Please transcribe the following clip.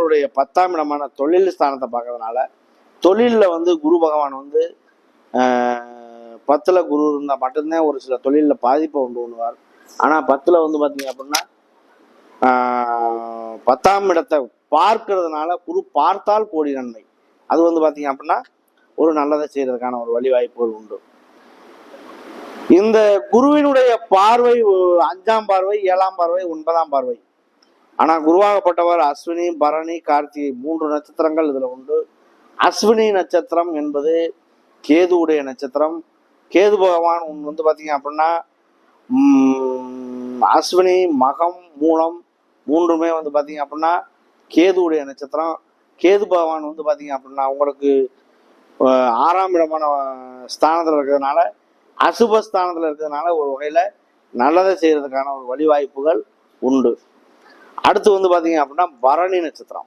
உங்களுடைய 10ஆம் இடமான தொழில் ஸ்தானத்தை பார்க்கறதுனால தொழிலில் வந்து குரு பகவான் வந்து 10ல் குரு இருந்தால் மட்டும்தான் ஒரு சில தொழிலில் பாதிப்பை உண்டு பண்ணுவார். ஆனால் 10ல் வந்து பார்த்தீங்க அப்படின்னா 10ஆம் இடத்தை பார்க்கறதுனால குரு பார்த்தால் கோடி நன்மை. அது வந்து பார்த்தீங்க அப்படின்னா ஒரு நல்லதை செய்யறதுக்கான ஒரு வழிவாய்ப்புகள் உண்டு. இந்த குருவினுடைய பார்வை 5ஆம் பார்வை, 7ஆம் பார்வை, 9ஆம் பார்வை. ஆனா குருவாகப்பட்டவர் அஸ்வினி, பரணி, கார்த்திகை 3 நட்சத்திரங்கள் இதுல உண்டு. அஸ்வினி நட்சத்திரம் என்பது கேதுவுடைய நட்சத்திரம். கேது பகவான் வந்து பாத்தீங்க அப்படின்னா அஸ்வினி, மகம், மூலம் 3மே வந்து பாத்தீங்க அப்படின்னா கேதுவுடைய நட்சத்திரம். கேது பகவான் வந்து பாத்தீங்க அப்படின்னா உங்களுக்கு 6ஆம் இடமான ஸ்தானத்துல இருக்கிறதுனால, அசுபஸ்தானத்துல இருக்கிறதுனால ஒரு வகையில நல்லதை செய்யறதுக்கான ஒரு வழிவாய்ப்புகள் உண்டு. அடுத்து வந்து பாத்தீங்க அப்படின்னா பரணி நட்சத்திரம்.